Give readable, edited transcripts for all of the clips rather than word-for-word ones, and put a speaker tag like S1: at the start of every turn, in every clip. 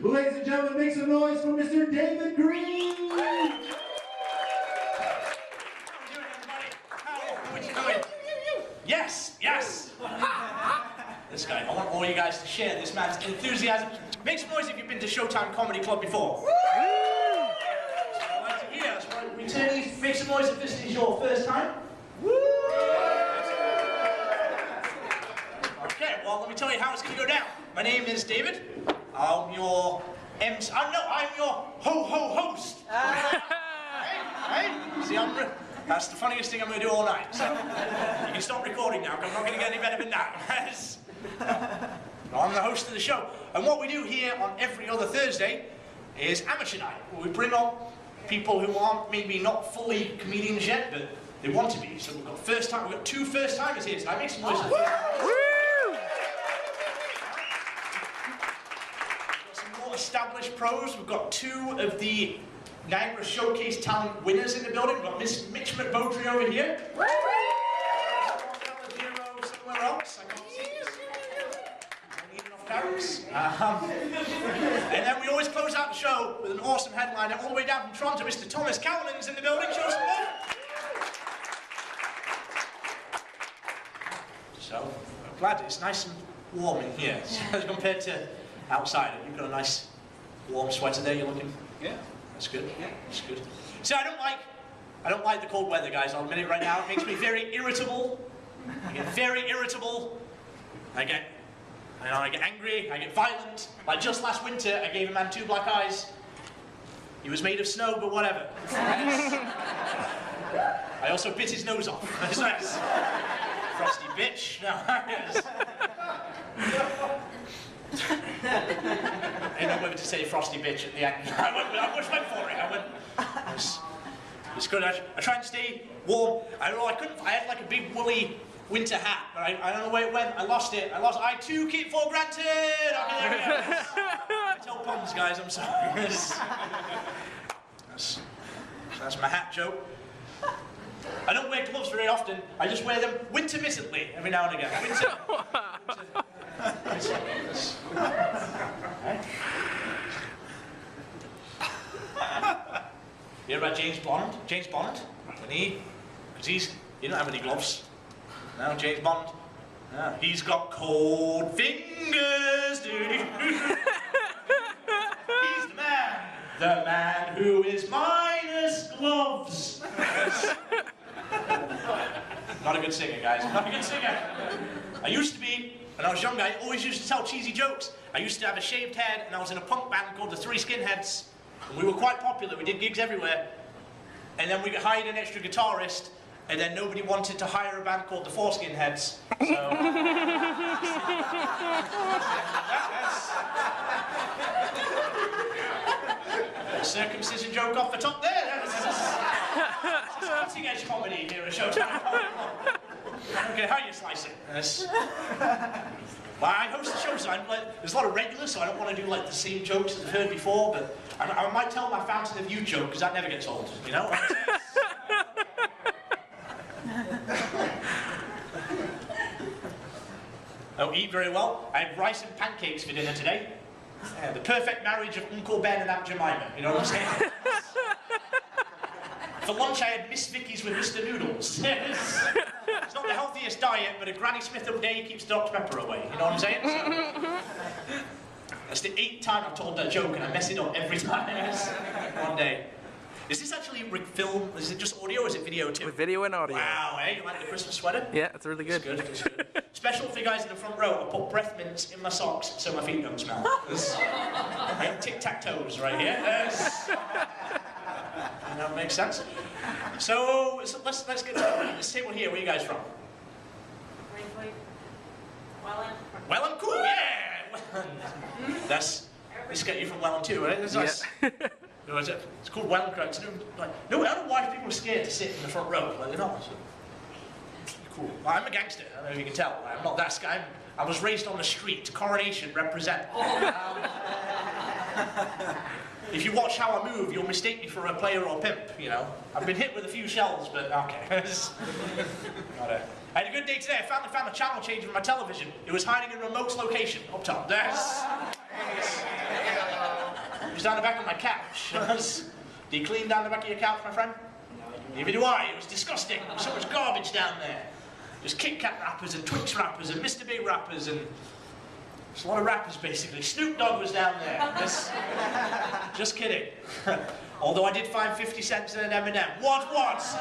S1: Ladies and gentlemen, make some noise for Mr. David Green!
S2: How are you doing, everybody? How are you doing? Yes, yes! This guy, I want all you guys to share this man's enthusiasm. Make some noise if you've been to Showtime Comedy Club before. Yes, returnees, make some noise if this is your first time. Okay, well, let me tell you how it's going to go down. My name is David. I'm your MC. I'm your ho-ho-host. Hey, see, that's the funniest thing I'm going to do all night. So you can stop recording now, because I'm not going to get any better than that. I'm the host of the show. And what we do here on every other Thursday is amateur night, where we bring on people who aren't maybe not fully comedians yet, but they want to be. So we've got two first-timers here tonight. Make some noise. Established pros. We've got two of the Niagara Showcase Talent winners in the building. We've got Miss Mitch McBodry over here. Somewhere else. I can't see this. I need enough carrots. And then we always close out the show with an awesome headliner all the way down from Toronto. Mr. Thomas Cowlin's in the building. Show some love. So, I'm glad it's nice and warm in here as compared to outside. You've got a nice warm sweater there. You're looking. Yeah, that's good. Yeah, that's good. See, I don't like the cold weather, guys. I'll admit it right now. It makes me very irritable. I get very irritable. I get angry. I get violent. Like just last winter, I gave a man 2 black eyes. He was made of snow, but whatever. I also bit his nose off. Frosty bitch. No. I didn't know whether to say frosty bitch at the end. I just went for it. It's good. I try and stay warm. I had like a big woolly winter hat, but I don't know where it went. I lost it. I too keep for granted. Okay, there we go. I tell puns, guys. I'm sorry. That's my hat joke. I don't wear gloves very often. I just wear them intermittently every now and again. Winter. You hear about James Bond? James Bond? Because he didn't have any gloves. No, James Bond. No, he's got cold fingers, dude. He's the man who is minus gloves. Not a good singer, guys. Not a good singer. I used to be. When I was younger, I always used to tell cheesy jokes. I used to have a shaved head, and I was in a punk band called the Three Skinheads. And we were quite popular. We did gigs everywhere. And then we hired an extra guitarist, and then nobody wanted to hire a band called the Four Skinheads. So... circumcision joke off the top there. This is cutting edge comedy here at Showtime. Okay, how you slice it? Yes. Well, I host the show, so there's a lot of regulars, so I don't want to do like the same jokes that I've heard before, but I might tell my Fountain of Youth joke, because that never gets old, you know? I don't eat very well. I had rice and pancakes for dinner today. The perfect marriage of Uncle Ben and Aunt Jemima, you know what I'm saying? For lunch I had Miss Vicky's with Mr. Noodles. It's not the healthiest diet, but a Granny Smith up day keeps Dr. Pepper away, you know what I'm saying? So, that's the 8th time I've told that joke and I mess it up every time. One day. Is this actually film? Is it just audio or is it video too?
S3: With video and audio.
S2: Wow, eh? You like the Christmas sweater?
S3: Yeah, it's really good.
S2: It's good, it's good. Special for you guys in the front row, I put breath mints in my socks so my feet don't smell. Right? Tic-tac-toes right here. That makes sense. So let's get to this table here. Where are you guys from? Welland, cool, yeah! Let's get you from Welland too, right? That's nice. It's called Welland Crowd. No, I don't know why people are scared to sit in the front row. Like, they're not. Cool. Well, I'm a gangster. I don't know if you can tell. I'm not that guy. I was raised on the street. Coronation represent. If you watch how I move, you'll mistake me for a player or a pimp, you know. I've been hit with a few shells, but okay. I had a good day today. I finally found the channel change on my television. It was hiding in a remote location up top. was down the back of my couch. Do you clean down the back of your couch, my friend? Neither do I. It was disgusting. There was so much garbage down there. Just Kit Kat wrappers and Twix wrappers and Mr. Big wrappers and just a lot of wrappers, basically. Snoop Dogg was down there. Just kidding. Although I did find 50 cents in an M&M. What? It's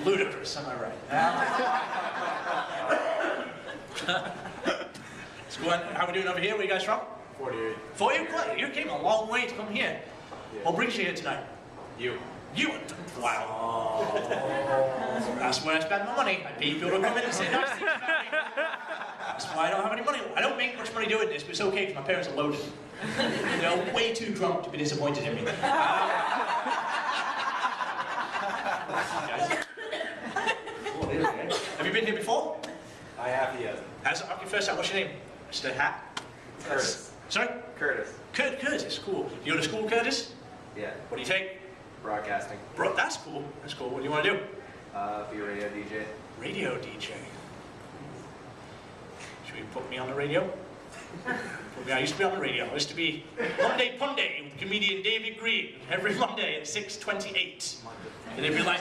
S2: ludicrous, am I right? So how are we doing over here? Where are you guys from?
S3: 48.
S2: 48? You came a long way to come here.
S3: Yeah.
S2: What brings you here tonight?
S3: You.
S2: You? Wow. That's where I spend my money. I pay people to come in and say nice things about me. That's why I don't have any money. I don't make much money doing this, but it's okay because my parents are loaded. They're way too drunk to be disappointed in me. Have you been here before?
S3: I have, yes.
S2: Okay, first out, what's your name? Mr. Hat?
S3: Curtis.
S2: Sorry?
S3: Curtis.
S2: Curtis, cool. You go to school, Curtis?
S3: Yeah.
S2: What do you take?
S3: Broadcasting.
S2: Bro, that's cool. That's cool. What do you want to do?
S3: Be a radio DJ.
S2: Radio DJ. Should we put me on the radio? I used to be on the radio. I used to be Monday Punday with comedian David Green every Monday at 6:28. And they'd be like,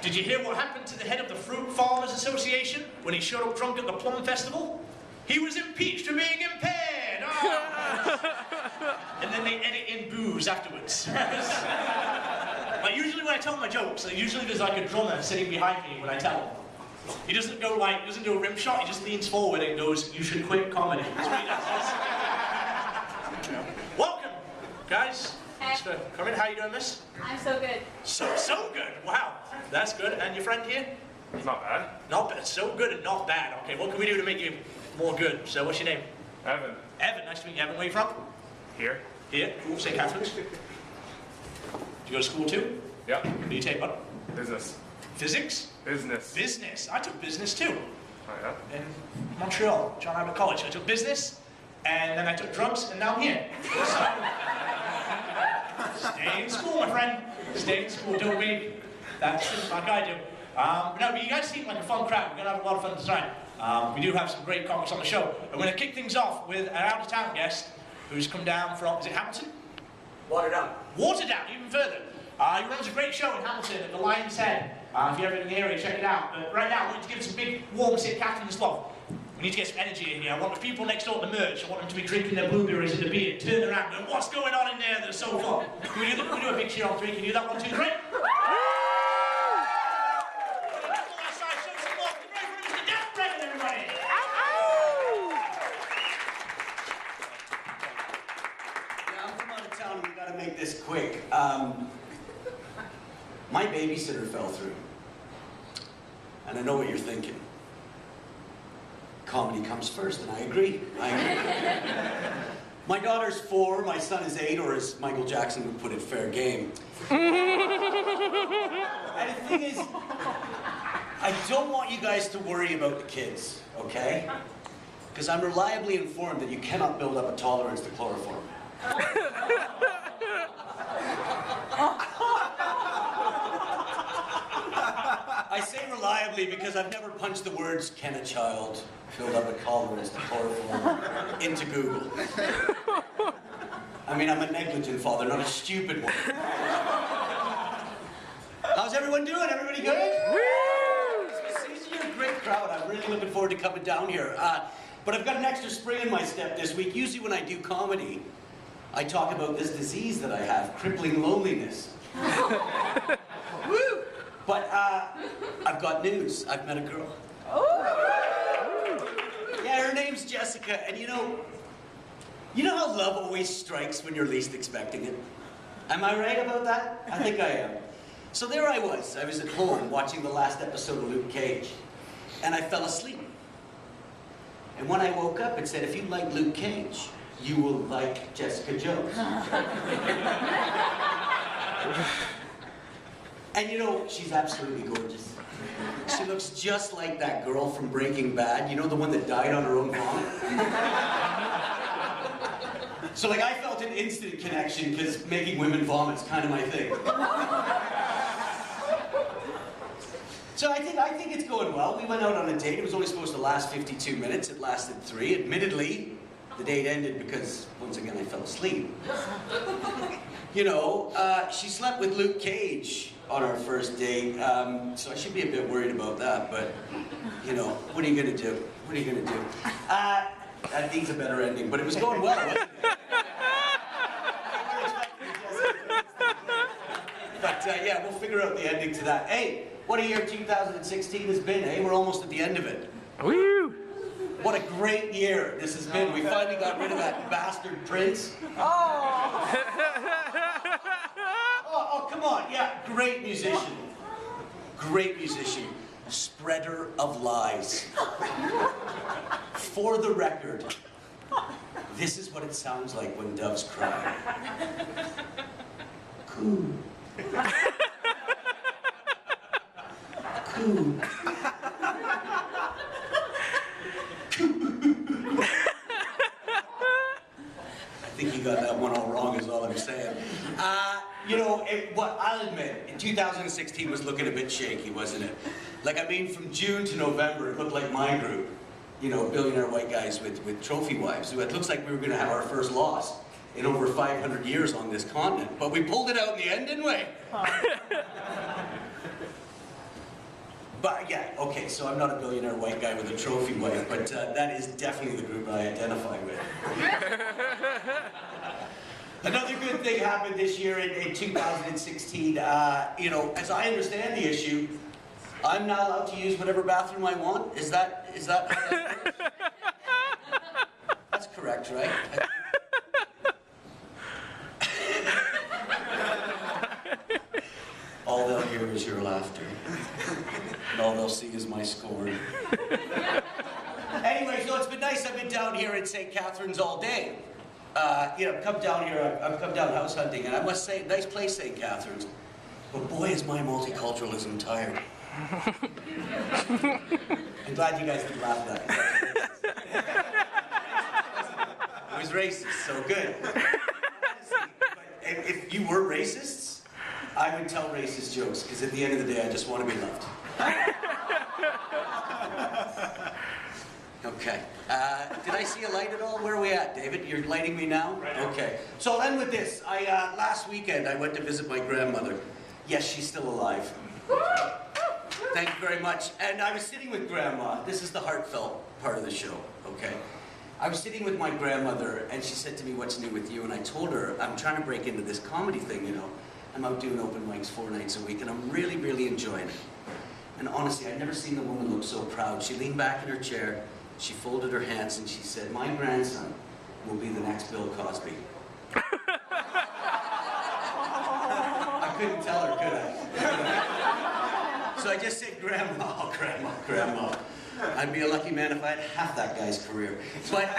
S2: did you hear what happened to the head of the Fruit Farmers Association when he showed up drunk at the Plum Festival? He was impeached for being impaired. Oh. And then they edit in booze afterwards. Like usually when I tell my jokes, usually there's like a drummer sitting behind me when I tell them. He doesn't go like, he doesn't do a rim shot, he just leans forward and goes, you should quit comedy. That's what he does. Welcome, guys. Thanks for coming. How you doing, miss?
S4: I'm so good.
S2: So good. Wow. That's good. And your friend here?
S3: Not bad.
S2: Not bad. So good and not bad. Okay, what can we do to make you more good? So what's your name?
S3: Evan.
S2: Evan. Nice to meet you. Evan, where are you from?
S3: Here.
S2: Here. Cool. St. Catherine's. Did you go to school too?
S3: Yeah.
S2: What do you take, bud?
S3: Business.
S2: Physics?
S3: Business.
S2: Business. I took business too.
S3: Oh, yeah?
S2: In Montreal, John Abbott College. I took business, and then I took drugs, and now I'm here. So, stay in school, my friend. Stay in school. Don't be that shit like I do. No, but you guys seem like a fun crowd. We're going to have a lot of fun tonight. We do have some great comics on the show. We're going to kick things off with an out-of-town guest who's come down from, is it Hamilton?
S5: Waterdown.
S2: Waterdown, even further. He runs a great show in Hamilton at the Lion's Head. If you're ever in the area, check it out. But right now, I want to give some big, warm St. Catherine's love. We need to get some energy in here. I want the people next door to merch. I want them to be drinking their blueberries and the beer, turn around and what's going on in there that's so fun? Can we do a big cheer on three? Can you do that? 1, 2, 3?
S5: Make this quick. My babysitter fell through. And I know what you're thinking. Comedy comes first, and I agree. My daughter's 4, my son is 8, or as Michael Jackson would put it, fair game. And the thing is, I don't want you guys to worry about the kids, okay? Because I'm reliably informed that you cannot build up a tolerance to chloroform. I say reliably because I've never punched the words, can a child build up a tolerance to chloroform into Google. I mean, I'm a negligent father, not a stupid one. How's everyone doing? Everybody good? You're a great crowd. I'm really looking forward to coming down here. But I've got an extra spring in my step this week. Usually when I do comedy, I talk about this disease that I have, crippling loneliness. Woo! But I've got news. I've met a girl. Yeah, her name's Jessica, and you know how love always strikes when you're least expecting it? Am I right about that? I think I am. So there I was at home watching the last episode of Luke Cage, and I fell asleep. And when I woke up, it said, if you like Luke Cage, you will like Jessica Jones. And you know, she's absolutely gorgeous. She looks just like that girl from Breaking Bad, you know, the one that died on her own vomit? So like, I felt an instant connection, because making women vomit is kind of my thing. So I think it's going well. We went out on a date. It was only supposed to last 52 minutes. It lasted 3. Admittedly, the date ended because, well, once again I fell asleep. You know, she slept with Luke Cage on our first date, so I should be a bit worried about that, but, you know, what are you gonna do? What are you gonna do? That needs a better ending, but it was going well, wasn't it? But yeah, we'll figure out the ending to that. Hey, what a year 2016 has been, eh? We're almost at the end of it.
S4: Woo!
S5: What a great year this has been. We finally got rid of that bastard Prince. Oh, come on. Yeah, great musician. Great musician. Spreader of lies. For the record, this is what it sounds like when doves cry. Coo. Coo. I think you got that one all wrong is all I'm saying. You know, what I'll admit, in 2016 was looking a bit shaky, wasn't it? Like, I mean, from June to November, it looked like my group, you know, billionaire white guys with trophy wives. It looks like we were going to have our first loss in over 500 years on this continent. But we pulled it out in the end, didn't we? But yeah, okay, so I'm not a billionaire white guy with a trophy wife, but that is definitely the group I identify with. Another good thing happened this year in 2016. You know, as I understand the issue, I'm not allowed to use whatever bathroom I want. Is that how that works? That's correct, right? All they'll hear is your laughter. And all they'll see is my scorn. Anyway, so it's been nice. I've been down here in St. Catharines all day. You know, I've come down here, I've come down house hunting, and I must say, nice place, St. Catharines. But boy, is my multiculturalism tired. I'm glad you guys didn't laugh at that. It was racist, so good. If you were racists, I would tell racist jokes, because at the end of the day, I just want to be loved. Okay. Did I see a light at all? Where are we at, David? You're lighting me now?
S3: Right.
S5: Okay. So I'll end with this. Last weekend, I went to visit my grandmother. Yes, she's still alive. Thank you very much. And I was sitting with Grandma. This is the heartfelt part of the show, okay? I was sitting with my grandmother, and she said to me, "What's new with you?" And I told her, I'm trying to break into this comedy thing, you know. I'm out doing open mics 4 nights a week, and I'm really, really enjoying it. And honestly, I've never seen a woman look so proud. She leaned back in her chair, she folded her hands, and she said, "My grandson will be the next Bill Cosby." I couldn't tell her, could I? So I just said, "Grandma, oh, Grandma, Grandma. I'd be a lucky man if I had half that guy's career." But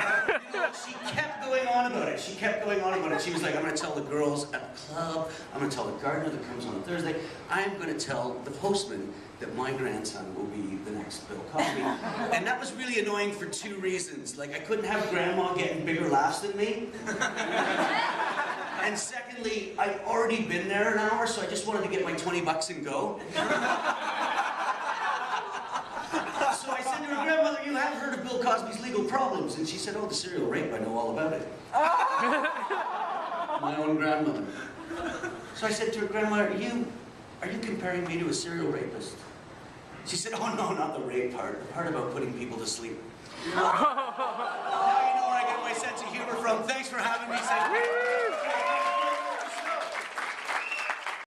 S5: you know, she kept going on about it. She kept going on about it. She was like, "I'm going to tell the girls at the club. I'm going to tell the gardener that comes on Thursday. I'm going to tell the postman that my grandson will be the next Bill Cosby." And that was really annoying for 2 reasons. Like, I couldn't have Grandma getting bigger laughs than me. And secondly, I'd already been there an hour, so I just wanted to get my 20 bucks and go. So I said to her, "Grandmother, you have heard of Bill Cosby's legal problems?" And she said, "Oh, the serial rape, I know all about it." My own grandmother. So I said to her, "Grandma, are you comparing me to a serial rapist?" She said, "Oh no, not the rape part, the part about putting people to sleep."